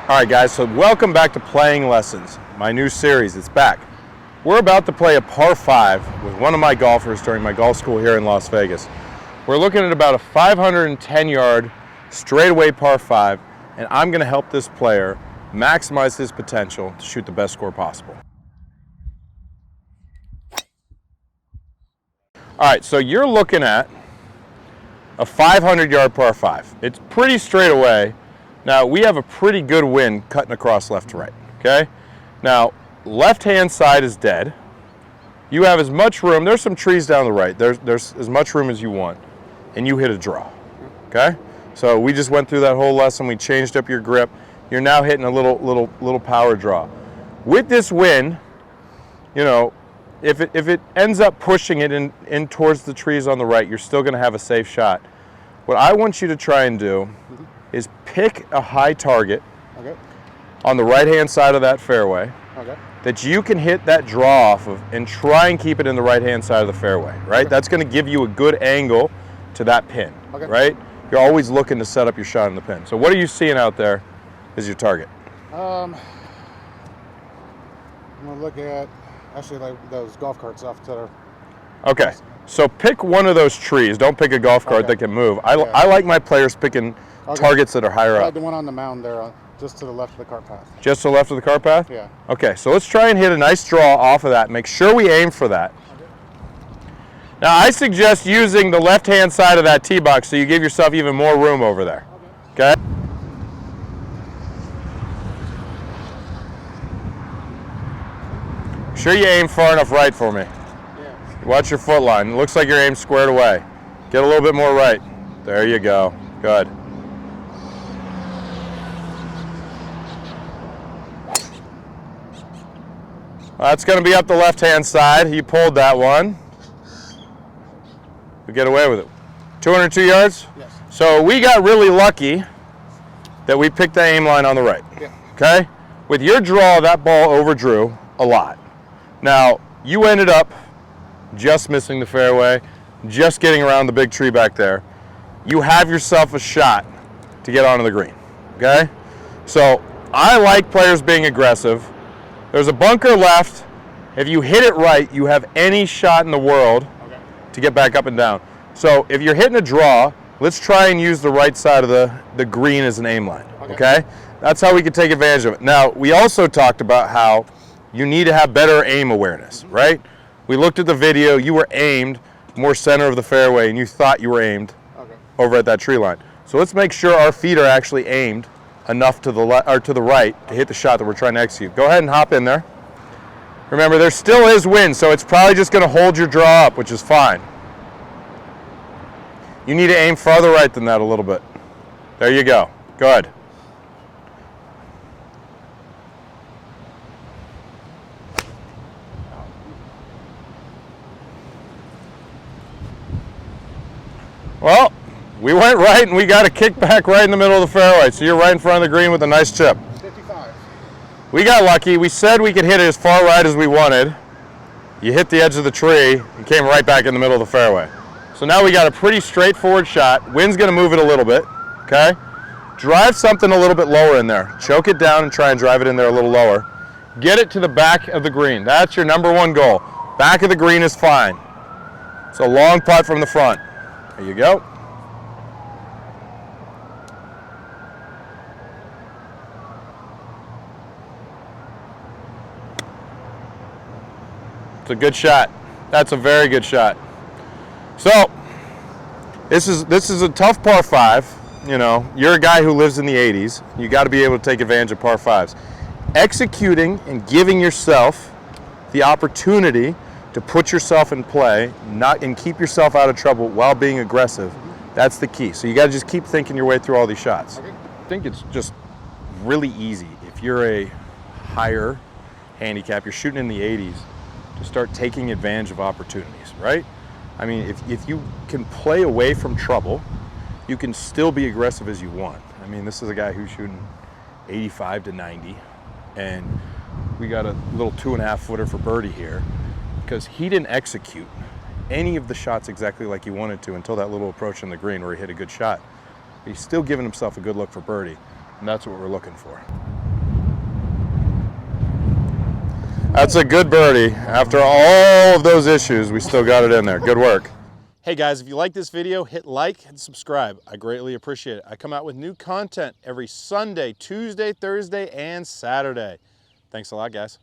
All right, guys, so welcome back to Playing Lessons, my new series. It's back. We're about to play a par 5 with one of my golfers during my golf school here in Las Vegas. We're looking at about a 510-yard straightaway par 5, and I'm going to help this player maximize his potential to shoot the best score possible. All right, so you're looking at a 500-yard par 5. It's pretty straight away. Now, we have a pretty good wind cutting across left to right, okay? Now, left-hand side is dead. You have as much room. There's some trees down the right. There's as much room as you want, and you hit a draw, okay? So we just went through that whole lesson. We changed up your grip. You're now hitting a little power draw. With this wind, you know, if it ends up pushing it in towards the trees on the right, you're still going to have a safe shot. What I want you to try and do is pick a high target on the right-hand side of that fairway that you can hit that draw off of and try and keep it in the right-hand side of the fairway, right? That's going to give you a good angle to that pin, right? You're always looking to set up your shot in the pin. So what are you seeing out there as your target? I'm going to look at, actually, like those golf carts off to the... Okay, so pick one of those trees. Don't pick a golf cart that can move. I like my players picking targets that are higher up. The one on the mound there, just to the left of the cart path. Just to the left of the cart path? Yeah. Okay, so let's try and hit a nice draw off of that. Make sure we aim for that. Now, I suggest using the left-hand side of that tee box so you give yourself even more room over there. Okay? Make sure you aim far enough right for me. Yeah. Watch your foot line. It looks like your aim's squared away. Get a little bit more right. There you go. Good. That's going to be up the left-hand side. You pulled that one. We get away with it. 202 yards? Yes. So we got really lucky that we picked the aim line on the right. Yeah. Okay? With your draw, that ball overdrew a lot. Now, you ended up just missing the fairway, just getting around the big tree back there. You have yourself a shot to get onto the green. Okay? So I like players being aggressive. There's a bunker left. If you hit it right, you have any shot in the world to get back up and down. So if you're hitting a draw, let's try and use the right side of the green as an aim line, okay? That's how we can take advantage of it. Now, we also talked about how you need to have better aim awareness, right? We looked at the video. You were aimed more center of the fairway, and you thought you were aimed over at that tree line. So let's make sure our feet are actually aimed enough to the right to hit the shot that we're trying to execute. Go ahead and hop in there. Remember, there still is wind, so it's probably just going to hold your draw up, which is fine. You need to aim farther right than that a little bit. There you go. Good. Well, we went right and we got a kick back right in the middle of the fairway, so you're right in front of the green with a nice chip. 55. We got lucky. We said we could hit it as far right as we wanted. You hit the edge of the tree and came right back in the middle of the fairway. So now we got a pretty straightforward shot. Wind's going to move it a little bit, okay? Drive something a little bit lower in there. Choke it down and try and drive it in there a little lower. Get it to the back of the green. That's your number one goal. Back of the green is fine. It's a long putt from the front. There you go. It's a good shot. That's a very good shot. So, this is a tough par 5. You know, you're a guy who lives in the 80s. You got to be able to take advantage of par 5s. Executing and giving yourself the opportunity to put yourself in play, and keep yourself out of trouble while being aggressive. That's the key. So you got to just keep thinking your way through all these shots. I think it's just really easy if you're a higher handicap, you're shooting in the 80s, to start taking advantage of opportunities, right? I mean, if you can play away from trouble, you can still be aggressive as you want. I mean, this is a guy who's shooting 85 to 90, and we got a little 2.5 footer for Birdie here because he didn't execute any of the shots exactly like he wanted to until that little approach in the green where he hit a good shot. But he's still giving himself a good look for Birdie, and that's what we're looking for. That's a good birdie. After all of those issues, we still got it in there. Good work. Hey guys, if you like this video, hit like and subscribe. I greatly appreciate it. I come out with new content every Sunday, Tuesday, Thursday, and Saturday. Thanks a lot, guys.